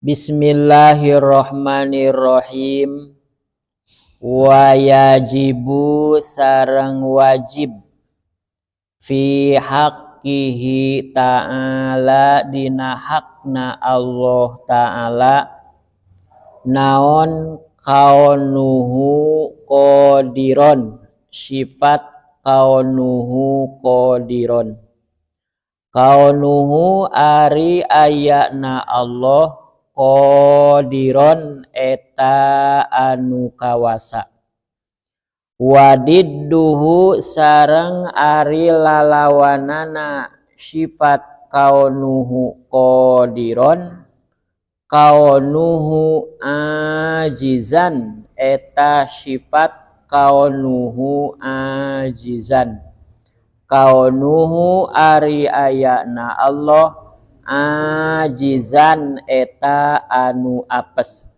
Bismillahirrahmanirrahim. Wa yajibu sareng wajib fi haqqihi ta'ala dina hakna Allah ta'ala naon kaunuhu qadiron, sifat kaunuhu qadiron. Kaunuhu ari ayana Allah qadiron eta anu kawasa. Wadidduhu sareng ari lalawanana sifat kaunuhu qadiron kaunuhu ajizan eta sifat kaunuhu ajizan. Kaunuhu ari ayana Allah ajizan eta anu apes.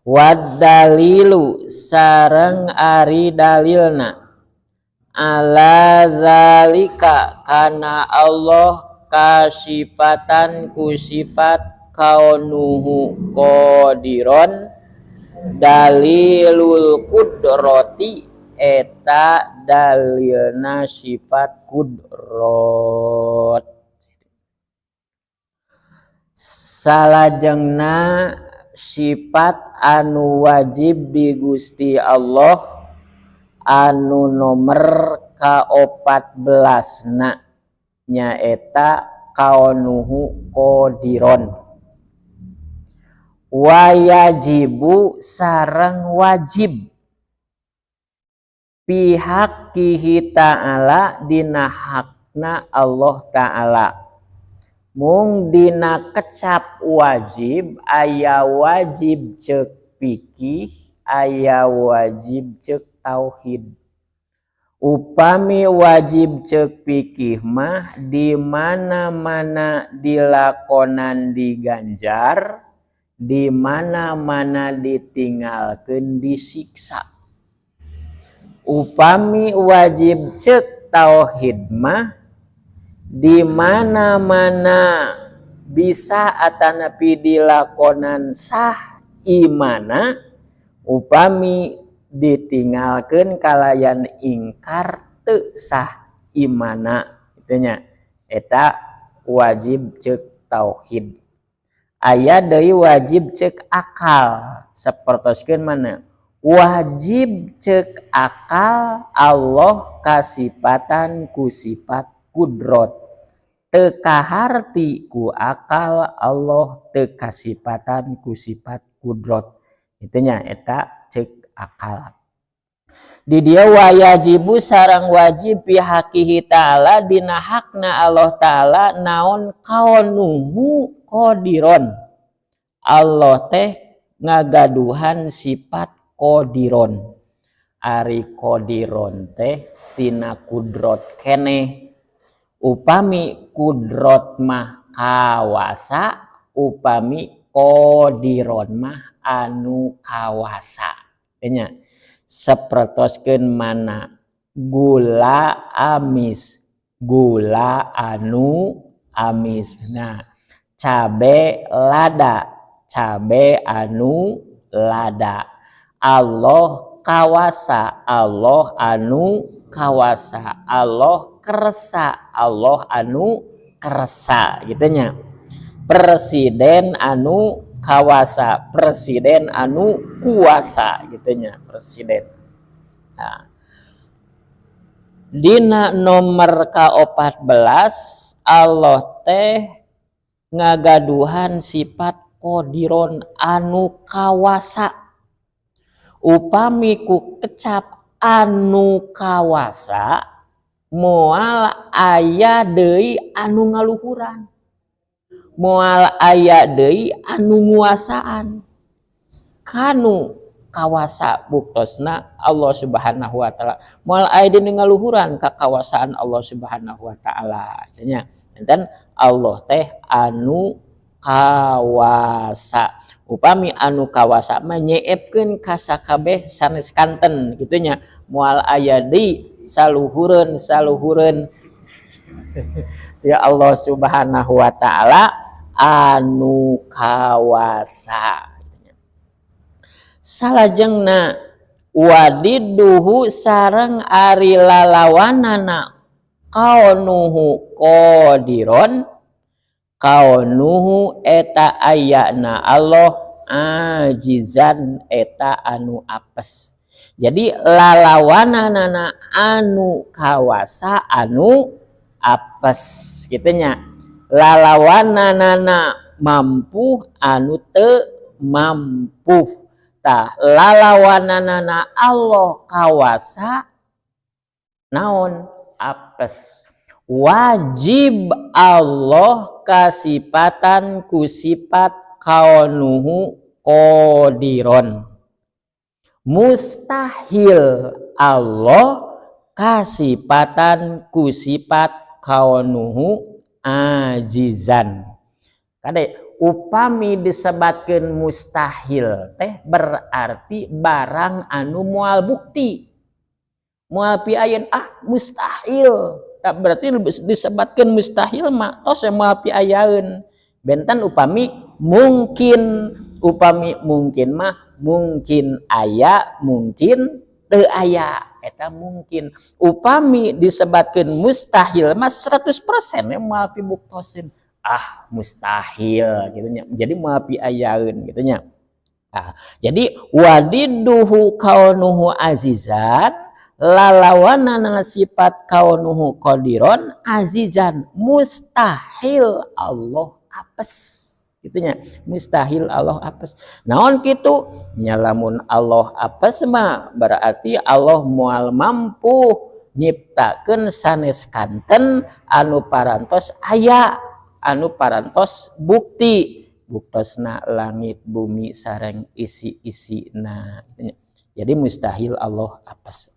Wad dalilu sareng ari dalilna ala zalika kana Allah kasifatan ku sifat kaunuhu qadiron dalilul qudrati eta dalilna sifat qudrat. Salajengna sifat anu wajib di Gusti Allah anu nomer ka-14 nyaeta kaunuhu qadiron. Wa yajibu sareng wajib pihaqqihi ta'ala dina hakna Allah ta'ala. Mung dina kecap wajib aya wajib ceuk fikih, aya wajib ceuk tauhid. Upami wajib ceuk fikih mah di mana-mana dilakonan diganjar, di mana-mana ditinggalkeun disiksa. Upami wajib ceuk tauhid mah di mana-mana bisa atanapi dilakonan sah imana, upami ditinggalkeun kalayan ingkar teu sah imana, itunya eta wajib ceuk tauhid. Aya deui wajib ceuk akal, sapertoskeun mana wajib ceuk akal Allah kasifatan ku sifat qudrat. Teu kaharti ku akal Allah teu kasifatan ku sifat qudrat. Itunya eta ceuk akal. Di dieu wayajibu sareng wajib pihaqqihi ta'ala dina hakna Allah ta'ala naon kaunuhu qadiron. Allah teh ngagaduhan sifat qadiron. Ari qadiron teh tina qudrat keneh. Upami qudrat mah kawasa, upami qadiron mah anu kawasa. Nya sapertoskeun mana gula amis, gula anu amis. Nah, cabe lada, cabe anu lada. Allah kawasa, Allah anu kawasa. Allah kersa, Allah anu kersa, gitunya. Presiden anu kawasa, presiden anu kuasa, gitunya presiden. Nah, dina nomor ka-14 Allah teh ngagaduhan sifat qadiron anu kawasa. Upami ku kecap anu kawasa moal aya deui anu ngaluhuran, moal aya deui anu nguasaan. Kanu kawasa buktosna Allah Subhanahu wa taala, moal aya deui ngaluhuran kakawasaan Allah Subhanahu wa taala. Nya enten Allah teh anu kawasa. Upami anu kawasa mah nyeepkeun ka sakabeh sanes kanten gitunya, moal aya deui saluhureun ya Allah Subhanahu wa taala anu kawasa. Salajengna wadiduhu sareng ari lalawanana kaunuhu qadiron kaunuhu eta ayana Allah ajizan eta anu apes. Jadi lalawanana anu kawasa anu apes gitunya. Lalawanana mampu anu teu mampu. Tah lalawanana Allah kawasa naon apes. Wajib Allah kasipatan ku sifat kaunuhu qadiron. Mustahil Allah kasipatan ku sifat kaunuhu ajizan. Kade upami disebatkeun mustahil teh berarti barang anu moal bukti. Moal piayeun mustahil. Tak berarti disebatkeun mustahil mah tos moal piayeun. Benten upami mungkin mah mungkin aya mungkin teu aya eta mungkin. Upami disebatkeun mustahil mah 100% moal pibuktoseun mustahil gitunya. Jadi moal piayeun gitunya. Jadi wadiduhu kaunuhu azizan lalawanana sifat kaunuhu qadiron azizan mustahil Allah apes gitunya. Mustahil Allah apes. Naon kitu? Nyalamun Allah apes mah berarti Allah moal mampu nyiptakeun sanes kanten anu parantos aya anu parantos bukti buktosna langit bumi sareng isi-isina gitunya. Jadi mustahil Allah apes.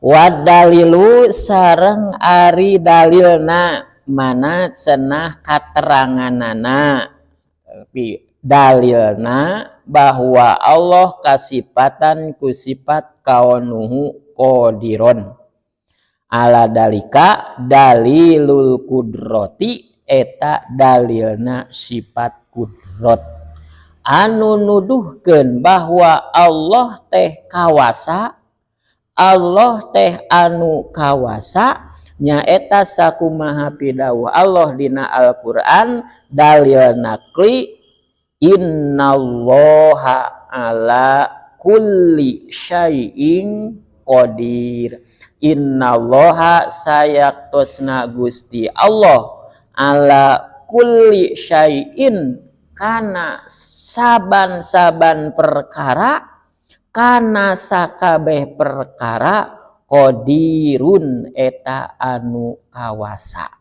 Wadalilu sareng ari dalilna mana cenah kateranganana. Tapi dalilna bahwa Allah kasipatan ku sifat kaunuhu qadiron. Ala dalika dalilul kudrati eta dalilna sifat kudrat. Anu nuduhkeun bahwa Allah teh kawasa, Allah teh anu kawasa nyaeta sakumaha pidawuh Allah dina Al-Qur'an dalil nakli innallaha ala kulli syai'in qadir. Innallaha sayaktosna Gusti Allah ala kulli syai'in kana saban-saban perkara kana sakabeh perkara qadirun eta anu kawasa.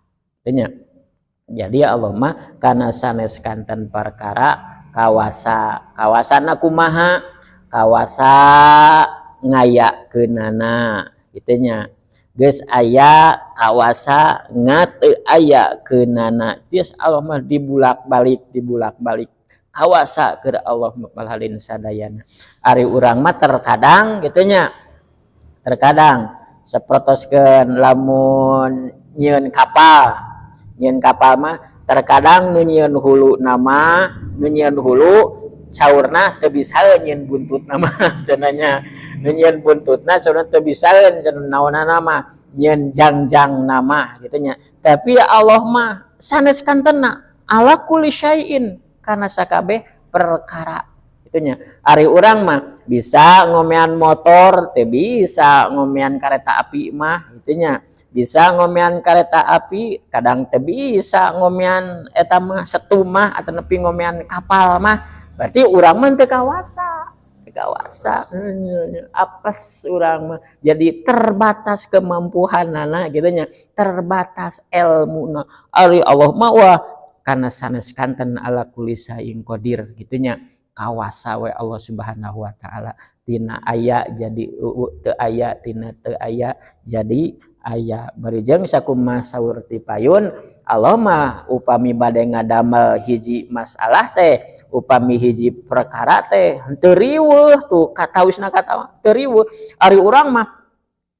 Jadi Allah mah kana sanes kanten perkara kawasa. Kawasana kumaha? Kawasa ngayakeunana gitunya. Geus aya kawasa ngateu aya keunana. Tias Allah mah dibulak-balik kawasa keur Allah balhalin sadayana. Ari urang mah terkadang gitunya. Terkadang saprotoskeun lamun nyieun kapal. Nyieun kapal mah terkadang nu nyieun hulu nama, nu nyieun hulu saurna teu bisaeun nyieun buntut nama cenanya. Nu nyieun buntutna saurna teu bisaeun cenah naonana mah nyieun jangjang nama gitunya. Tapi Allah mah sanes kantenna ala kulli syai'in kana sakabeh perkara gitunya. Ari urang mah bisa ngomean motor, teu bisa ngomean kareta api mah gitunya. Bisa ngomean kareta api, kadang teu bisa ngomean eta mah setu mah atau nepi ngomean kapal mah. Berarti urang mah teu kawasa. Apes urang mah. Jadi terbatas kemampuanana gitunya, terbatas ilmuna. Ari Allah mah wah kana sanes kanten ala kulli syai'in qadir gitunya. Kawasa we Allah Subhanahu wa taala. Tina aya jadi teu aya, tina teu aya jadi aya. Barijeng sakumaha saur ti payun Allah mah upami bade ngadamel hiji masalah teh, upami hiji perkara teh teu riweuh tuh katawisna kata teu riweuh. Ari urang mah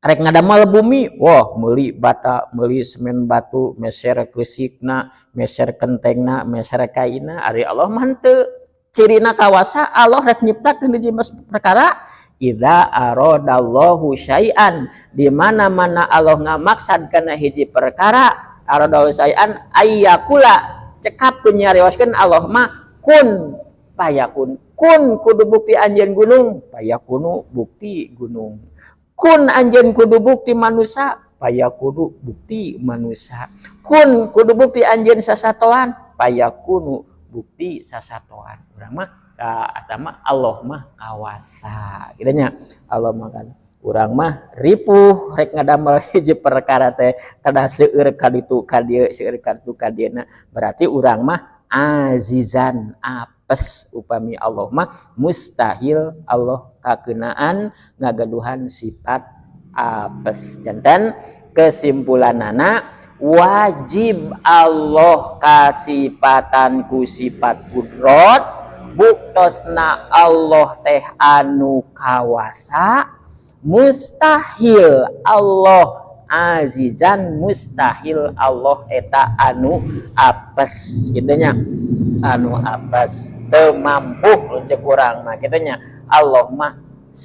rek ngadamel bumi, wah meuli bata, meuli semen batu, meser keusikna, meser kentengna, meser kaina, ari Allah mah henteu. Cirina kawasa Allah rek nyiptakeun hiji perkara, idza aradallahu syai'an, di mana-mana Allah ngamaksad kana hiji perkara, aradallahu syai'an ayyakula, cekap nyarioskeun Allah mah kun payakun. Kun kudu bukti anjeun gunung, payakunu bukti gunung. Kun anjeun kudu bukti manusia, payakunu bukti manusia. Kun kudu bukti anjeun sasatoan, payakunu bukti sasatoan. Urang mah eta mah Allah mah kawasa. Kitu nya. Allah mah kan urang mah ripuh rek ngadamel hiji perkara teh kada seueur ka ditu ka dieu, seueur ka ditu ka dieuna. Berarti urang mah azizan apes, upami Allah mah mustahil Allah kakeunaan ngagaduhan sifat apes. Janten kesimpulanana wajib Allah kasifatan ku sifat kudrot, buktosna Allah teh anu kawasa, mustahil Allah azizan, mustahil Allah eta anu apes gitunya, anu apes teu mampu lanceuk urang mah gitunya. Allah mah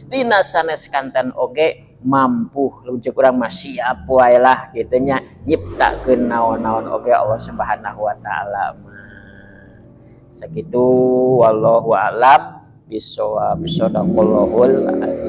dina sanes kanten oge mampu lanceuk urang mah siap wae lah gitunya, nyiptakeun naon-naon oge Allah Subhanahu wa taala mah. Sakitu wallahu a'lam bishawab. Shadaqallahul adzim.